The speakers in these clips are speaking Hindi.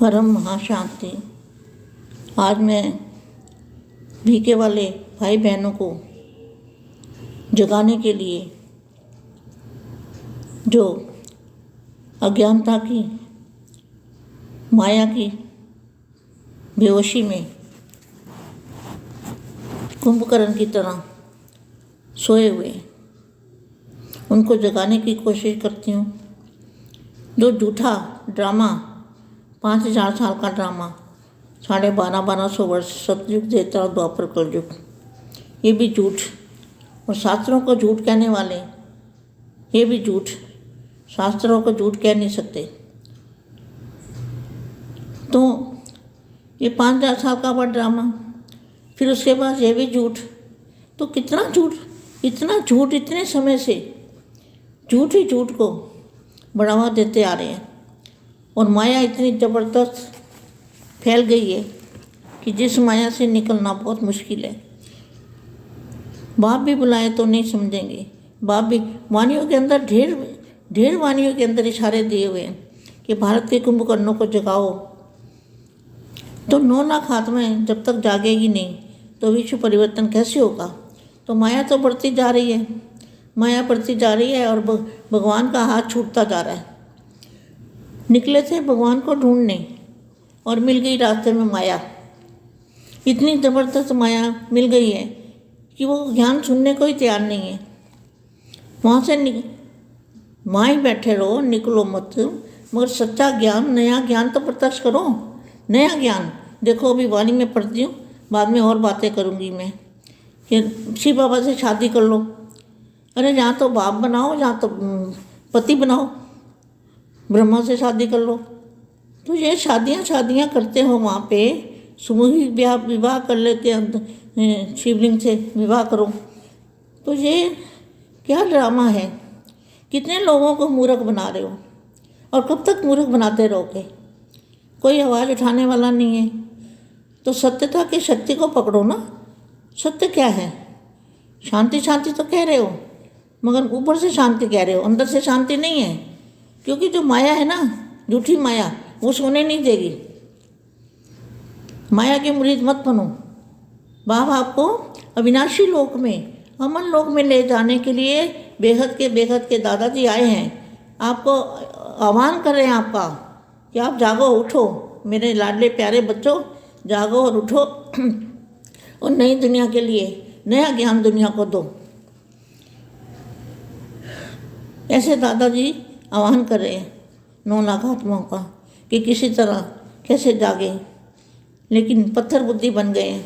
परम महाशांति। आज मैं भीखे वाले भाई बहनों को जगाने के लिए जो अज्ञानता की माया की बेहोशी में कुंभकर्ण की तरह सोए हुए उनको जगाने की कोशिश करती हूँ। जो झूठा ड्रामा 5000 साल का ड्रामा 12,500 वर्ष सतयुग देता और द्वापर कलयुग, ये भी झूठ। और शास्त्रों को झूठ कहने वाले ये भी झूठ। शास्त्रों को झूठ कह नहीं सकते। तो ये 5,000 साल का बड़ा ड्रामा, फिर उसके बाद ये भी झूठ। तो कितना झूठ, इतना झूठ, इतने समय से झूठ ही झूठ को बढ़ावा देते आ रहे हैं। और माया इतनी ज़बरदस्त फैल गई है कि जिस माया से निकलना बहुत मुश्किल है। बाप भी बुलाए तो नहीं समझेंगे। बाप भी वाणियों के अंदर ढेर वाणियों के अंदर इशारे दिए हुए हैं कि भारत के कुंभकर्णों को जगाओ। तो 9 लाख आत्माएं जब तक जागेगी नहीं तो विश्व परिवर्तन कैसे होगा। तो माया तो बढ़ती जा रही है, माया बढ़ती जा रही है और भगवान का हाथ छूटता जा रहा है। निकले थे भगवान को ढूंढने और मिल गई रास्ते में माया। इतनी ज़बरदस्त माया मिल गई है कि वो ज्ञान सुनने को ही तैयार नहीं है। वहाँ से वहाँ ही बैठे रहो, निकलो मत। मगर सच्चा ज्ञान, नया ज्ञान तो प्रत्यक्ष करो। नया ज्ञान देखो, अभी वाणी में पढ़ती हूँ, बाद में और बातें करूँगी मैं। कि शिव बाबा से शादी कर लो। अरे यहाँ तो बाप बनाओ, यहाँ तो पति बनाओ। ब्रह्मा से शादी कर लो। तो ये शादियाँ करते हो, वहाँ पे सामूहिक विवाह कर लेते हैं, शिवलिंग से विवाह करो। तो ये क्या ड्रामा है। कितने लोगों को मूर्ख बना रहे हो और कब तक मूर्ख बनाते रहोगे। कोई आवाज़ उठाने वाला नहीं है। तो सत्यता की शक्ति को पकड़ो ना। सत्य क्या है? शांति शांति तो कह रहे हो, मगर ऊपर से शांति कह रहे हो, अंदर से शांति नहीं है। क्योंकि जो माया है ना, झूठी माया, वो सोने नहीं देगी। माया के मुरीद मत बनो। बाबा आपको अविनाशी लोक में, अमन लोक में ले जाने के लिए बेहद के दादाजी आए हैं। आपको आह्वान कर रहे हैं आपका कि आप जागो, उठो मेरे लाडले प्यारे बच्चों, जागो और उठो और नई दुनिया के लिए नया ज्ञान दुनिया को दो। ऐसे दादाजी आह्वान कर रहे हैं 9 लाख आत्माओं का कि किसी तरह कैसे जागे। लेकिन पत्थर बुद्धि बन गए हैं।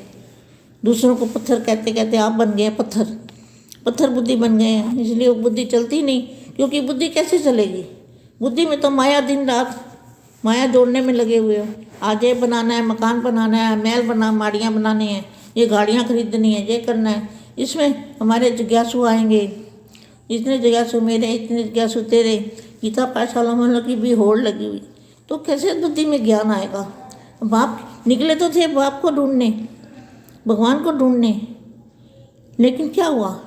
दूसरों को पत्थर कहते कहते आप बन गए पत्थर बुद्धि बन गए हैं। इसलिए वो बुद्धि चलती नहीं। क्योंकि बुद्धि कैसे चलेगी? बुद्धि में तो माया दिन रात माया जोड़ने में लगे हुए हो। आज ये बनाना है, मकान बनाना है, महल माड़ियाँ बनानी है, ये गाड़ियाँ खरीदनी है, ये करना है। इसमें हमारे जिज्ञासु आएंगे, इतने जिज्ञासु मेरे, इतने जिज्ञासु तेरे, गीता पाठशाला की भी होड़ लगी हुई। तो कैसे बुद्धि में ज्ञान आएगा? बाप निकले तो थे बाप को ढूंढने, भगवान को ढूंढने। लेकिन क्या हुआ?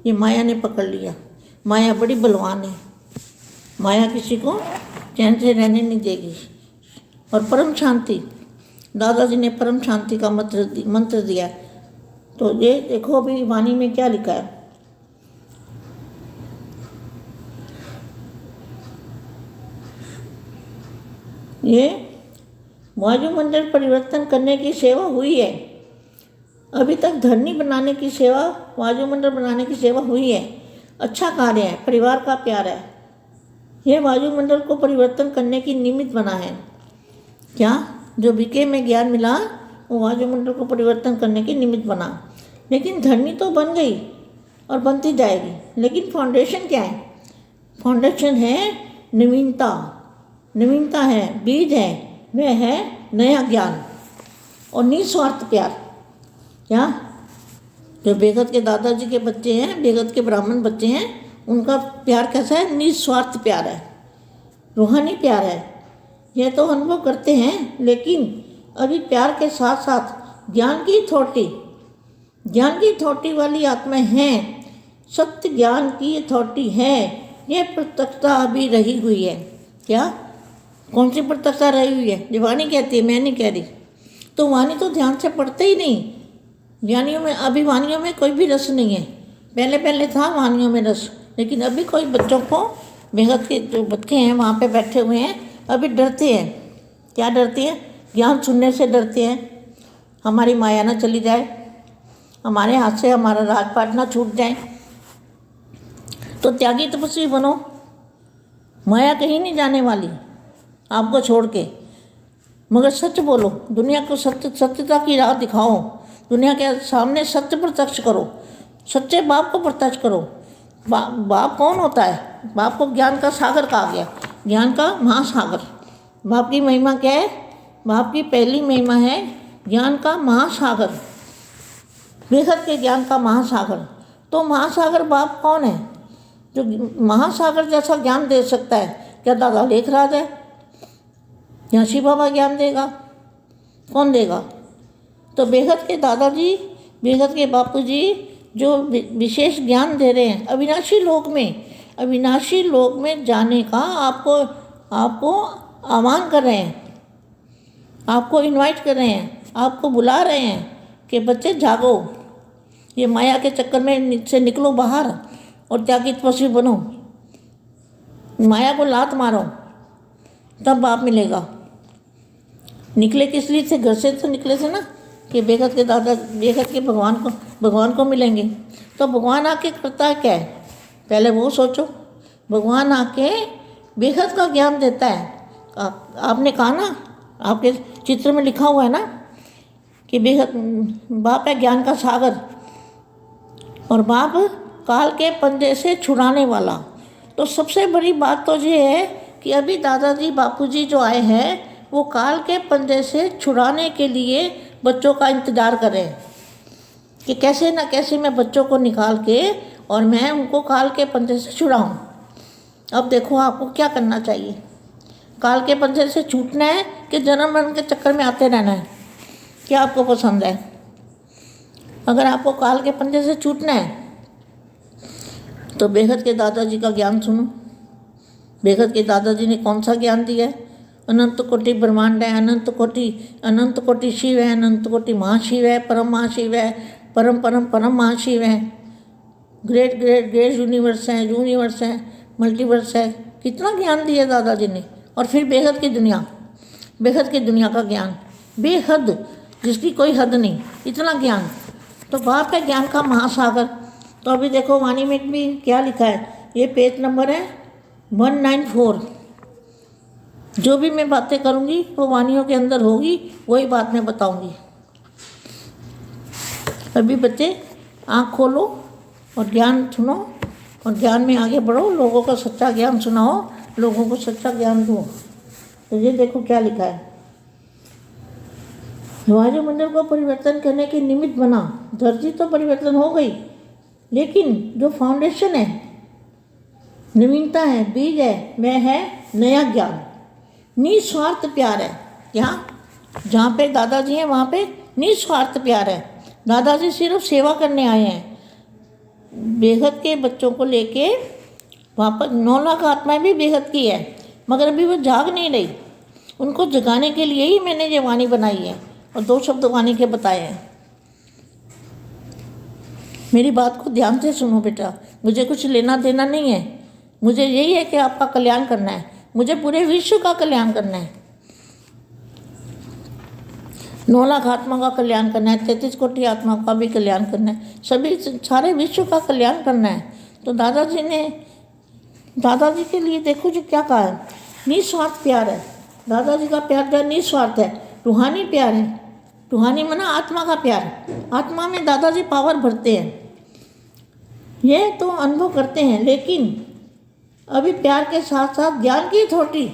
ये माया ने पकड़ लिया। माया बड़ी बलवान है। माया किसी को चैन से रहने नहीं देगी। और परम शांति, दादाजी ने परम शांति का मंत्र दिया। तो ये देखो अभी वाणी में क्या लिखा है। ये वायुमंडल परिवर्तन करने की सेवा हुई है। अभी तक धरनी बनाने की सेवा, वायुमंडल बनाने की सेवा हुई है। अच्छा कार्य है, परिवार का प्यार है। यह वायुमंडल को परिवर्तन करने की निमित्त बना है। क्या जो बीके में ज्ञान मिला वो वायुमंडल को परिवर्तन करने की निमित्त बना। लेकिन धरनी तो बन गई और बनती जाएगी। लेकिन फाउंडेशन क्या है? फाउंडेशन है नवीनता। नवीनता है, बीज है, वह है नया ज्ञान और निस्वार्थ प्यार। क्या जो बेगत के दादाजी के बच्चे हैं, बेगत के ब्राह्मण बच्चे हैं, उनका प्यार कैसा है? निस्वार्थ प्यार है, रूहानी प्यार है। यह तो अनुभव करते हैं, लेकिन अभी प्यार के साथ साथ ज्ञान की अथॉरिटी वाली आत्माएं हैं। सत्य ज्ञान की अथॉरिटी है। यह प्रत्यक्षता अभी रही हुई है। क्या कौन सी प्रत्यक्षता रही हुई है? जो वाणी कहती है, मैं नहीं कह रही। तो वाणी तो ध्यान से पढ़ते ही नहीं। वाणियों में, अभी वाणियों में कोई भी रस नहीं है। पहले पहले था वाणियों में रस, लेकिन अभी कोई बच्चों को, बेहद के जो बच्चे हैं वहाँ पे बैठे हुए हैं, अभी डरते हैं। क्या डरते हैं? ज्ञान सुनने से डरते हैं। हमारी माया ना चली जाए, हमारे हाथ से हमारा राजपाट ना छूट जाए। तो त्यागी तपस्वी बनो। माया कहीं नहीं जाने वाली आपको छोड़ के, मगर सच बोलो। दुनिया को सत्यता की राह दिखाओ। दुनिया के सामने सत्य प्रत्यक्ष करो। सच्चे बाप को प्रत्यक्ष करो। बाप कौन होता है? बाप को ज्ञान का सागर कहा गया, ज्ञान का महासागर। बाप की महिमा क्या है? बाप की पहली महिमा है ज्ञान का महासागर, बेहद के ज्ञान का महासागर। तो महासागर बाप कौन है जो महासागर जैसा ज्ञान दे सकता है? क्या दादा लेखराज है या शिव बाबा ज्ञान देगा? कौन देगा? तो बेहद के दादाजी, बेहद के बापू जी जो विशेष ज्ञान दे रहे हैं, अविनाशी लोक में, अविनाशी लोक में जाने का आपको आह्वान कर रहे हैं, आपको इनवाइट कर रहे हैं, आपको बुला रहे हैं कि बच्चे जागो, ये माया के चक्कर में से निकलो बाहर और त्यागी तपस्वी बनो। माया को लात मारो, तब बाप मिलेगा। निकले किस लिए थे? घर से तो निकले थे ना कि बेहद के दादा, बेहद के भगवान को मिलेंगे। तो भगवान आके करता है क्या है? पहले वो सोचो। भगवान आके बेहद का ज्ञान देता है। आपने कहा ना, आपके चित्र में लिखा हुआ है ना कि बेहद बाप है ज्ञान का सागर, और बाप काल के पंजे से छुड़ाने वाला। तो सबसे बड़ी बात तो ये है कि अभी दादाजी बापूजी जो आए हैं वो काल के पंजे से छुड़ाने के लिए बच्चों का इंतज़ार करें कि कैसे ना कैसे मैं बच्चों को निकाल के और मैं उनको काल के पंजे से छुड़ाऊँ। अब देखो आपको क्या करना चाहिए। काल के पंजे से छूटना है कि जन्म मरण के चक्कर में आते रहना है? क्या आपको पसंद है? अगर आपको काल के पंजे से छूटना है तो बेहद के दादाजी का ज्ञान सुनो। बेहद के दादाजी ने कौन सा ज्ञान दिया है? अनंत कोटि ब्रह्मांड है, अनंत कोटि शिव है, अनंत कोटि महाशिव है, परम महाशिव है, परम परम परम महाशिव है, ग्रेट ग्रेट ग्रेट यूनिवर्स है, मल्टीवर्स है। कितना ज्ञान दिया दादाजी ने। और फिर बेहद की दुनिया का ज्ञान, बेहद, जिसकी कोई हद नहीं, इतना ज्ञान। तो बाप है ज्ञान का महासागर। तो अभी देखो वाणी में भी क्या लिखा है, ये पेज नंबर है 194। जो भी मैं बातें करूँगी वो वाणियों के अंदर होगी, वही बात मैं बताऊँगी। अभी बच्चे आँख खोलो और ज्ञान सुनो और ज्ञान में आगे बढ़ो। लोगों को सच्चा ज्ञान सुनाओ, लोगों को सच्चा ज्ञान दो। तो ये देखो क्या लिखा है, वायुमंडल को परिवर्तन करने के निमित्त बना। धरती तो परिवर्तन हो गई, लेकिन जो फाउंडेशन है, नवीनता है, बीज है, वह है नया ज्ञान, निस्वार्थ प्यार है। यहाँ जहाँ पे दादाजी हैं वहाँ पे निस्वार्थ प्यार है। दादाजी सिर्फ सेवा करने आए हैं। बेहद के बच्चों को लेके वापस 9 लाख आत्माएं भी बेहद की है, मगर अभी वो जाग नहीं रही। उनको जगाने के लिए ही मैंने ये वाणी बनाई है और 2 शब्द वाणी के बताए हैं। मेरी बात को ध्यान से सुनो बेटा, मुझे कुछ लेना देना नहीं है। मुझे यही है कि आपका कल्याण करना है, मुझे पूरे विश्व का कल्याण करना है, 9 लाख आत्मा का कल्याण करना है, 33 कोटि आत्मा का भी कल्याण करना है, सभी सारे विश्व का कल्याण करना है। तो दादाजी के लिए देखो जो क्या कहा है, निस्वार्थ प्यार है। दादाजी का प्यार जो निस्वार्थ है, रूहानी प्यार है। रूहानी मना आत्मा का प्यार। आत्मा में दादाजी पावर भरते हैं, ये तो अनुभव करते हैं। लेकिन अभी प्यार के साथ साथ ज्ञान की थोटी,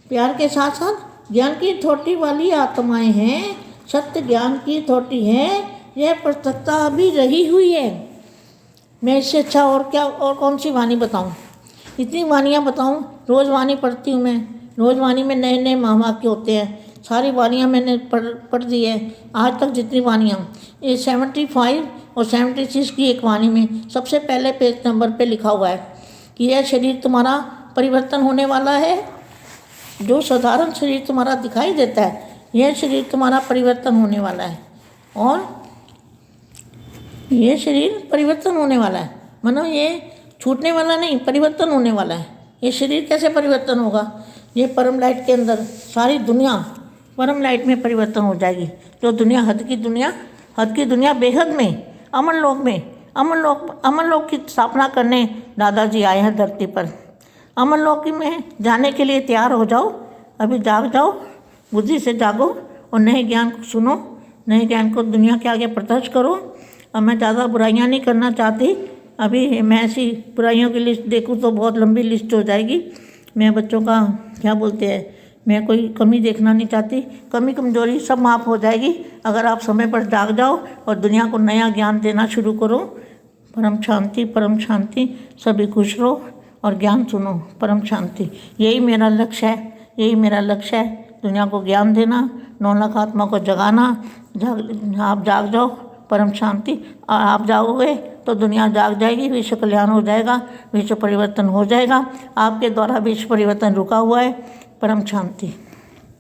प्यार के साथ साथ ज्ञान की थोटी वाली आत्माएं हैं, सत्य ज्ञान की थोटी है। यह प्रत्यक्षता अभी रही हुई है। मैं इससे अच्छा और क्या, और कौन सी वाणी बताऊं? इतनी वाणियाँ बताऊं, रोज़ वाणी पढ़ती हूँ मैं। रोज़ वाणी में नए नए महावाक्य होते हैं। सारी वाणियाँ मैंने पढ़ दी है आज तक जितनी वाणियाँ। ये 75 और 76 की एक वाणी में सबसे पहले पेज नंबर पे लिखा हुआ है कि यह शरीर तुम्हारा परिवर्तन होने वाला है, जो साधारण शरीर तुम्हारा दिखाई देता है, यह शरीर तुम्हारा परिवर्तन होने वाला है। और ये शरीर परिवर्तन होने वाला है, मतलब ये छूटने वाला नहीं, परिवर्तन होने वाला है। ये शरीर कैसे परिवर्तन होगा? ये परम लाइट के अंदर सारी दुनिया परम लाइट में परिवर्तन हो जाएगी। जो दुनिया हद की दुनिया बेहद में, अमन लोक की स्थापना करने दादाजी आए हैं धरती पर। अमन लोक में जाने के लिए तैयार हो जाओ, अभी जाग जाओ, बुद्धि से जागो और नए ज्ञान को सुनो, नए ज्ञान को दुनिया के आगे प्रत्यक्ष करो। और मैं ज़्यादा बुराइयां नहीं करना चाहती, अभी मैं ऐसी बुराइयों की लिस्ट देखूँ तो बहुत लंबी लिस्ट हो जाएगी। मैं बच्चों का क्या बोलते हैं, मैं कोई कमी देखना नहीं चाहती, कमी कमजोरी सब माफ़ हो जाएगी अगर आप समय पर जाग जाओ और दुनिया को नया ज्ञान देना शुरू करो। परम शांति, सभी खुश रहो और ज्ञान सुनो। परम शांति, यही मेरा लक्ष्य है, दुनिया को ज्ञान देना, 9 लाख आत्मा को जगाना। आप जाग जाओ, परम शांति, और आप जागोगे तो दुनिया जाग जाएगी, विश्व कल्याण हो जाएगा, विश्व परिवर्तन हो जाएगा। आपके द्वारा विश्व परिवर्तन रुका हुआ है। परम शांति।